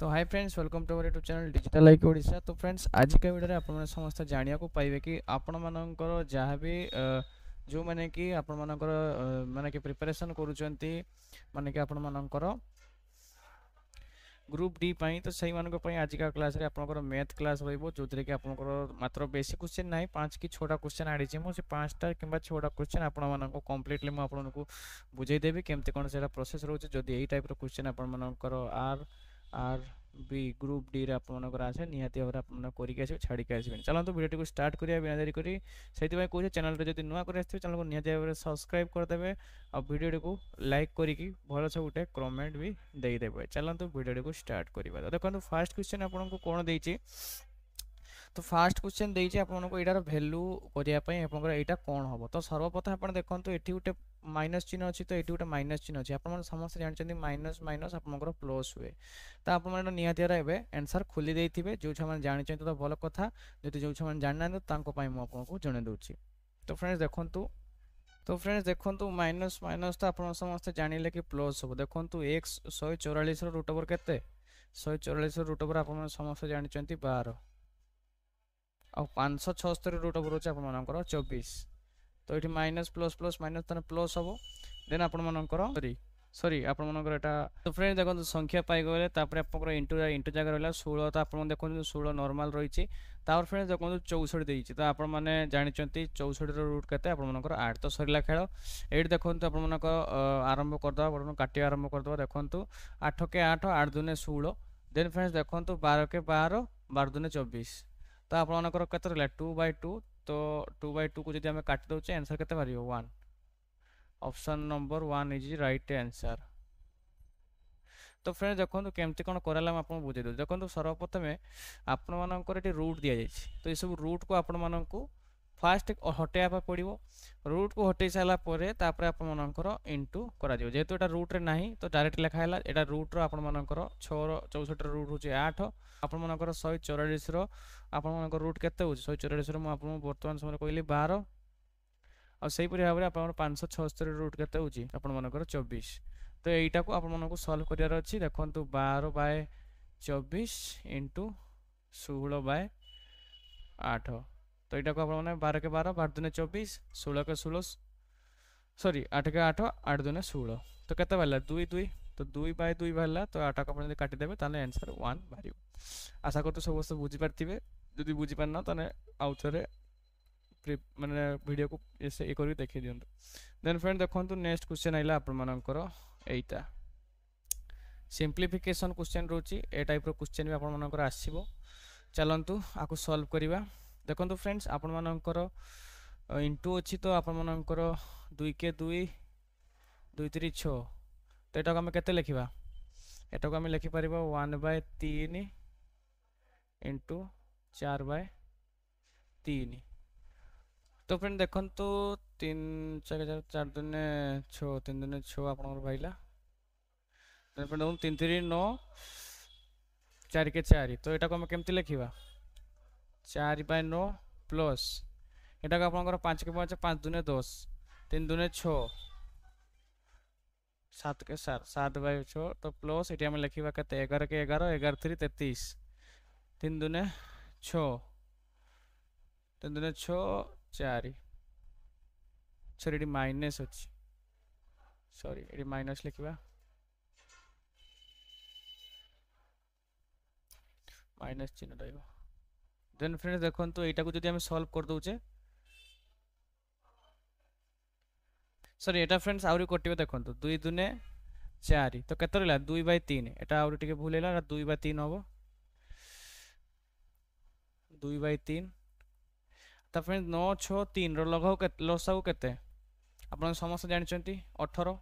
तो hi friends, welcome to our YouTube channel digital like Odisha. तो friends, आज का वीडियो आपण माने समस्त जानिया को पाइबे कि आपण मानकर जहाँ भी जो माने कि आपण मानकर माने कि प्रिपरेशन करूचंती माने कि आपण मानकर ग्रुप डी पाई। तो सही मानक पाई आज का क्लास रे आपनकर मैथ क्लास रहइबो, जोतरे कि आपनकर मात्र बेसिक क्वेश्चन नाही 5 की 6टा क्वेश्चन आडी छी। मो से 5टा किबा 6टा क्वेश्चन आपण मानको कंप्लीटली मो आपनको बुझाई देबी केमते कोन सेटा प्रोसेस रहउछ। जदि एई टाइप रो क्वेश्चन आपण मानकर R R B group D रे आपनकर आसे निहाती भाबरे आपन करि के आसे छाडी के आसे। चलंतु वीडियो को स्टार्ट करिया बिना देरी करी। सेति भाई कोइ चैनल रे जदि नुवा करे आसे चैनल को निहाती भाबरे सब्सक्राइब कर देबे और वीडियो को लाइक करी कि भलो से गुटे कमेंट भी दे देबे। चलंतु वीडियो को स्टार्ट करिबा। तो देखंतु फर्स्ट क्वेश्चन आपन को कोन देछि। तो फास्ट क्वेश्चन देछि आपन को एटार वैल्यू करिया पई आपन एटा कोन हबो। तो सर्वप्रथम आपन देखंतु एठी गुटे माइनस चिन्ह अछि, तो एठी गुटे माइनस चिन्ह अछि। आपन समस्त जानचंदी माइनस माइनस आपनकर प्लस हुए। तो आपन मन निहाती एबे आंसर खोली देथिबे। जो छमान जानचंती तो भलो कथा, जति जो छमान जानना तो तांको पई मो आपन को जणे दोछि। तो फ्रेंड्स देखंतु माइनस माइनस तो आपन समस्त जानिले कि प्लस हो। देखंतु x 144 रो रूट ओवर केते 144 रो रूट ओवर आपन समस्त जानिचंती 12 और 576 रूट ओवर होचे आपन मानकर 24। तो एठी माइनस प्लस प्लस माइनस तने प्लस हबो। देन आपन मानकर सॉरी आपन मानकर एटा। तो फ्रेंड्स देखंतु संख्या पाई गले तापर आपन इंटू जगह रहला 16। तो आपन देखंतु 16 नॉर्मल रहिछि। तापर फ्रेंड्स देखंतु 64 देइछि। तो आपन माने जानिचंती 64 रो रूट केते आपन मानकर 8। तो सरिला खेल एठी देखंतु आपन मानकर आरंभ कर दबा आपन काटी आरंभ कर दबा। देखंतु 8 के 8 8 दुने 16। देन फ्रेंड्स देखंतु 12 के 12 12 दुने 24। तो आपन मानकर केते रहला 2/2। तो 2/2 को जदि हम काट दोचे आंसर केते बारियो 1। Option number 1 is right answer. तो फ्रेंड्स देखो केमती कौन कराला आपको बुझे दो। देखो सर्वप्रथम आपण मानकर ये रूट दि जाए। तो ये सब रूट को आपण मानक फास्ट हटेवा पड़ो। रूट को हटे सारा पर आप मानकर इंटू कर जेहेतु एटा रूट रे नहीं तो डायरेक्ट लिखा है एटा रूट रो आपण मानकर 6 64 रूट होचे 8। आपण मानकर 144 रो आपण मानकर रूट केते होचे 144 रो म आपन वर्तमान समय कहली 12 और सही परि भाबरे आपण 576 रूट केते होची आपण मानकर 24। तो एटा को आपण मानको सॉल्व करियार अछि। देखंतु 12/24 इंटू 16/8। तो एटा को आपण माने 12 के 12 12 दुने 24 16 के 16 सॉरी 8 के 8 8 दुने 16। तो केते बाला 2 2। तो 2/2 बाला। तो 8 को आपण काटि देबे ताने आंसर 1 बारियो। आशा करतो सब सब बुझी पारथिबे। जदि बुझी पारना ताने आउथरे माने वीडियो को ऐसे एक करी देखि दियंतु। देन फ्रेंड देखंतु नेक्स्ट क्वेश्चन आइला आपण मानकर एटा सिंप्लीफिकेशन क्वेश्चन रोची। ए टाइप रो क्वेश्चन भी आपण मानकर आसीबो। चलंतु आको सॉल्व करिवा। देखंतु फ्रेंड्स आपण मानकर इनटू अछि। तो आपण मानकर 2 के 2 2 3 6। तो एटा को हम केते लिखिबा। एटा को हम लिखि परिबा 1/3 इंटू 4/3। तो फ्रेंड देखंतु 3 4 4 दुने 6 3 दुने 6 आपनकर भाईला। देन फ्रेंड 3 3 9 4 के 4। तो एटा को हम केमति लिखिबा 4/9 प्लस एटा को आपनकर 5 के 5 5 दुने 10 3 दुने 6 7 के 7 7/6। तो प्लस एटी हम लिखिबा केते 11 के 11 11 3 33 3 दुने 6 3 दुने 6 4 सॉरी एटी माइनस अछि। सॉरी एटी माइनस लिखिबा माइनस चिन्ह रहइबो। देन फ्रेंड्स देखंतु एटा को जदि हम सॉल्व कर दोचे सॉरी एटा फ्रेंड्स आउरी कटिबो। देखंतु 2 दुने 4 तो केते रहला 2/3। एटा आउरी टिके भूल हैला 2/3 होबो 2/3। तो फ्रेंड्स 9 6 3 रो लगाओ केते लसागु केते आपण समस्त जानचंती 18।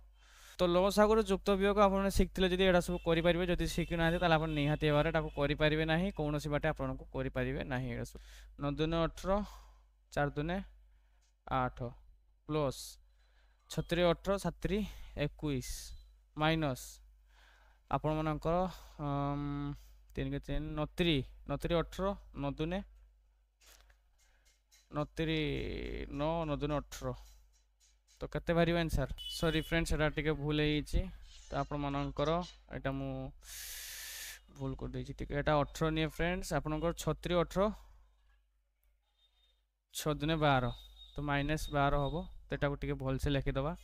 तो लसागु जुक्त वियोग आपण शिखथिले जदि एडा सब करि परिबे। जदि शिखि नाते ताले आपण निहाती बारे ताको करि परिबे नाही कोनोसी बाटे आपण को करि परिबे नाही। एडा सब 9 दुने 18 4 दुने 8 प्लस 36 18 7 21 माइनस आपण मानकर 3 के 3 29 29 18 9 दुने 29 9 9 दुने 18। तो केते भारी आंसर सॉरी फ्रेंड्स एटा टिके भूल हेछि। तो आपण मानकर एटा मु भूल कर देछि ठीक है, एटा 18 निये फ्रेंड्स आपनकर 36 18 6 दुने 12 तो -12 हबो, तो एटा को टिके भल से लिखि दबा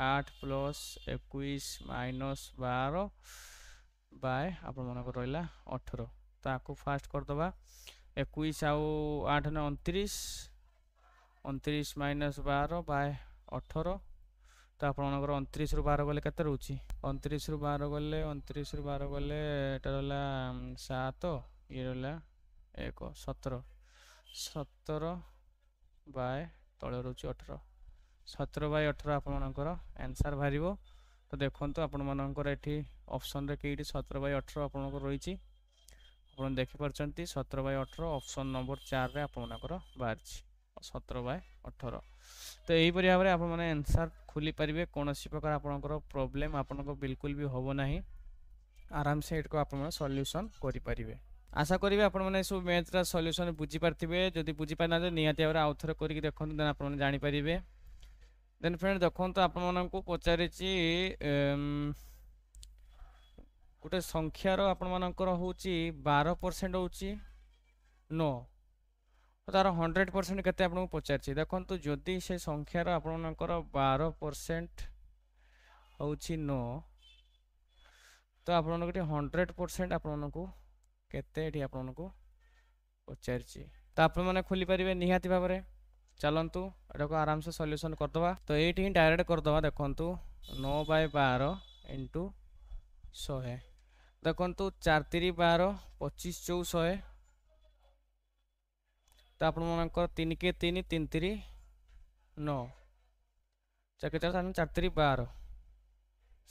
8 प्लस 21 माइनस 12 बाय आपण मनकर रहिला 18, ताकू फास्ट कर दबा 21 आउ 8 ने 29 29 माइनस 12 बाय 18, तो आपनकर 29 रु 12 गले केते रहउची 29 रु 12 गले 29 रु 12 गले एटा रहला 7 ये रहला 1 17 17 बाय तळे रहउची 18 17 बाय 18 आपनकर आंसर भारिबो। तो देखंतु आपण मनकर एठी ऑप्शन रे केडी 17 बाय 18 आपनकर रहिची, आपण देखि परचंती 17 बाय 18 ऑप्शन नंबर 4 रे आपण मनकर बाहरची 17 बाय 18। तो यही परि भाबरे आपण माने आंसर खुली परिबे, कोनोसी प्रकार आपनकर प्रॉब्लम आपनको बिल्कुल भी होबो नाही, आराम से एटको आपण माने सॉल्यूशन करि परिबे। आशा करिवे आपण माने सब मैथ रा सॉल्यूशन बुझी पारथिबे, जदि बुझी पाना जे नियाती भाबरे आउथरे करिक देखंतु देन आपण माने जानि परिबे। देन फ्रेंड देखंतु आपण माननकु पचारिची गोटे संख्यार आपण मानकर होची 12% होची नो, तार 100% केते आपन पचारछि देखंतु, जदि से संख्यार आपण मानकर 12% होची नो, तो आपण मानकर 100% आपण मानकु केते एठी आपण मानकु पचारछि, तो आपण माने खुली परिबे निहाती भाबरे। चलंतु एटा को आराम से सॉल्यूशन कर दवा, तो एठी ही डायरेक्ट कर दवा देखंतु 9 बाय 12 इनटू 100 देखंतु 4 3 12 25 4 100, तो आपण मानकर 3 के 3 3 3 9 4 के 4 4 3 12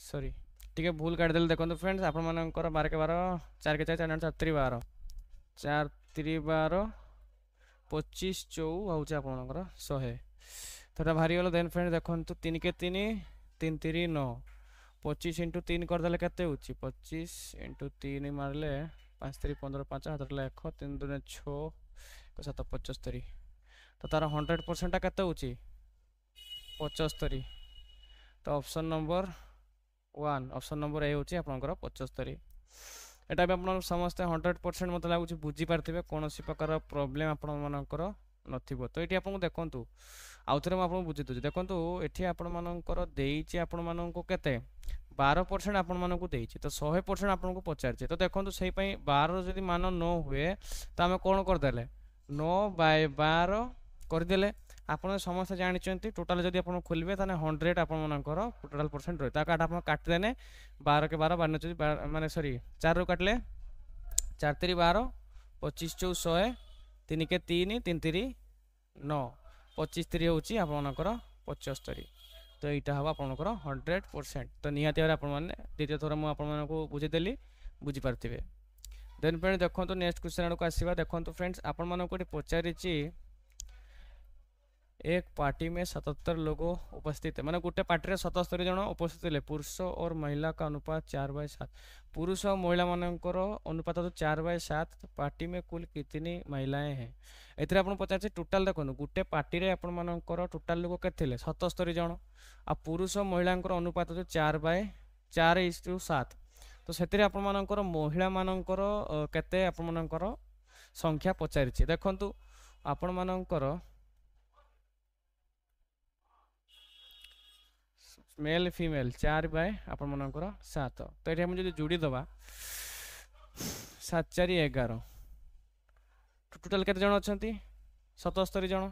सॉरी टिके भूल काट देल देखंतु फ्रेंड्स, आपण मानकर 12 के 12 4 के 4 4 4 3 12 4 3 12 25 4 होउछ आपण मानकर 100, तोटा भारी गलो। देन फ्रेंड देखंतु 3 के 3 3 3 9 25 इंटू 3 कर देले केते होउची 25 इंटू 3 मारले 5 3 15 5 हाथ रे 1 3 2 6 7 75, तो तार 100% टा केते होउची 75, तो option number 1 option number A होउची आपनकर 75। एटा भी आपन समस्त 100% मत लागुची बुझी पारथिबे, कोनोसी प्रकार प्रॉब्लम आपन मानकर नथिबो। तो एठी आपन देखंतु आउथरे म आपन बुझी दउची देखंतु, एठी आपन मानकर देइची आपन मानको केते 12% आपन मानको देइची, तो 100% आपन को पचारची, तो देखंतु सेही पई 12 जदि मान न हुए तो हमें कोन कर देले 9 बाय 12 कर देले। आपन समस्त जानि चंती टोटल जदि आपन खोलबे ताने 100 आपन मानकर टोटल परसेंट रही, ताका आपन काट देने 12 के 12 12 माने सॉरी 4 रो काटले 4 3 12 25 4 100 3 के 3 3 3 9 25 3 होची आपन मानकर 75, तो एटा हवा आपनकर 100%। तो निहाती भाबरे आपन माने द्वितीय थोर मु आपन मानको बुझी देली बुझी पारथिबे। देन फ्रेंड देखंतु नेक्स्ट क्वेश्चन को आसीबा, देखंतु फ्रेंड्स आपन मानको पचारिची एक पार्टी में 77 लोग उपस्थित है, माने गोटे पार्टी रे 77 जन उपस्थित है, पुरुष और महिला का अनुपात 4/7, पुरुष और महिला मानकर अनुपात तो 4/7, तो पार्टी में कुल कितनी महिलाएं हैं। एथरे आपन पचार टोटाल देखो गोटे पार्टी रे आपन मानकर टोटाल लोग केते थिले 77 जन, आ पुरुष और महिला अनुपात तो 4/4:7, तो सेतिरे आपन मानकर महिला मानकर केते आपन मानकर संख्या पचारिछि देखंतु आपन मानकर मेल फीमेल 4/7, तो ये हम जो जोड़ी दबा 7 4 11, टोटाल केते जन अछंती 77 जन,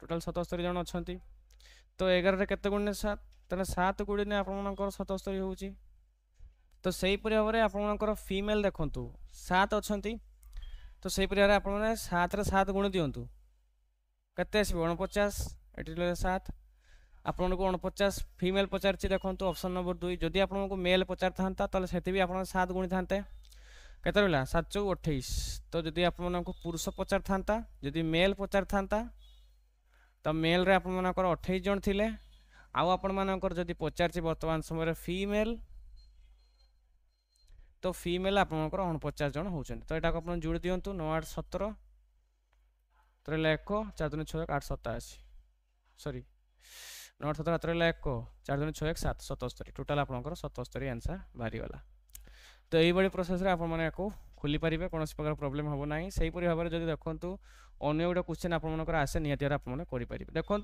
टोटाल 77 जन अछंती, तो 11 रे केते गुणे 7, तने 7 गुणे आपन मनकर 77 होउची। तो सही परि भाबरे आपन मनकर फीमेल देखंतु 7 अछंती, तो सही परि भाबरे आपन माने 7 रे 7 गुणे दियंतु केते आसीबो 49, एटी 7 आपन को 49 फीमेल पचारछि देखंतु ऑप्शन नंबर 2, जदि आपन को मेल पचार थांता तले सेति भी आपन 7 गुणी थांते केते रहला 7 4 28, तो जदि आपन को पुरुष पचार थांता जदि मेल पचार थांता तो मेल रे आपन मानकर 28 जन थिले, आउ आपन मानकर जदि पचारछि वर्तमान समय रे फीमेल, तो फीमेल आपन मानकर 49 जन होउछन, तो एटा को आपन जोड़ दियंतु 9 8 17 3 1 4 2 6 8 87 सॉरी 9 17 3 1 4 2 6 1 7 77, टोटल आपनकर 77 आंसर बारी वाला। तो यही प्रोसेस आप खोली पारे कौन प्रकार प्रोब्लेम हम ना से भाव में जब देखूँ अन्य गोटे क्वेश्चन आपर आसे निहत भाव देखूँ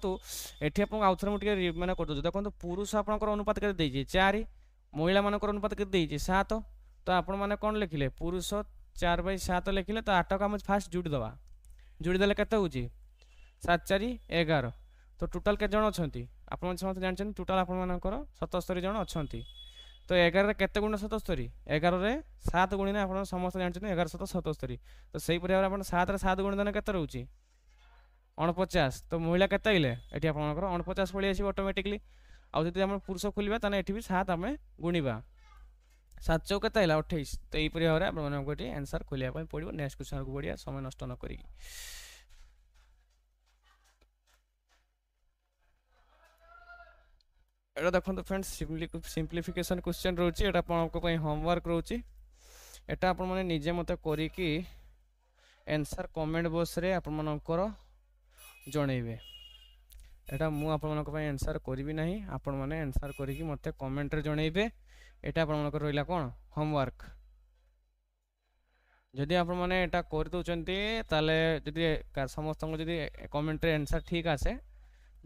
ये आउ थे मुझे मैंने कर देखो पुरुष आपंकर अनुपात के 4 महिला मान अनुपात के 7 तो आपण मैंने कौन लिखिले पुरुष 4/7 लिखिले तो 8 को आम फास्ट जोड़ीदे जोड़ीदे के 7 4 11 तो टोटाल के जन अच्छा आप समस्त जानते टोटाल आपर 77 जन अच्छा तो 11 केते गुण 77 11 रे 7 गुणिले आप समस्त जानते 11 7 77 तो सही भाव में 7 रे 7 गुणिले के रोचे 49 तो महिला केते आइले ये आप 49 पलि आस ऑटोमेटिकली आउ जब आम पुरुष खोलिबा ताने एठी भी 7 आम गुणिबा 7 चौक केते आइला 28 तो यही भाव में आप आंसर खोलिया पड़ो नेक्स्ट क्वेश्चन को बढ़िया समय नष्ट न करी एटा देखो फ्रेंड्स सिंप्लिफिकेशन क्वेश्चन रोचे एटा आपको होमवर्क रोचे एटा आपण माने निजे मते करी कि आंसर कमेंट बॉक्स रे आपण मानकर जणैबे एटा मु आपण मानक पई आंसर करबी नाही आपण माने आंसर करी कि मते कमेंट रे जणैबे एटा आपण मानकर रहिला कोन होमवर्क जदि आपण माने एटा कर दोचंती ताले जदि समस्त जदि कमेंट रे आंसर ठीक आसे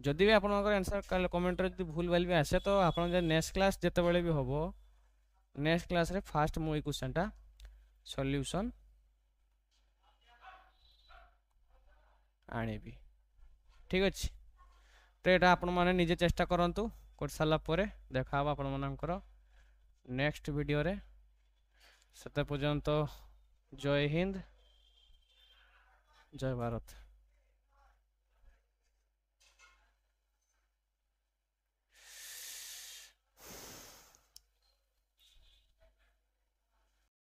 जदि भी आपन आंसर कमेंट रे जदि भूल भाल भी आसे तो आपन जे नेक्स्ट क्लास जते बेले भी होबो नेक्स्ट क्लास रे फास्ट मु ई क्वेश्चन टा सॉल्यूशन आनेबी ठीक अछि तो एटा आपन माने निजे चेष्टा करंतु कर साला परे देखाबा आपन मानकर नेक्स्ट वीडियो रे सते पर्यंत जय हिंद जय भारत।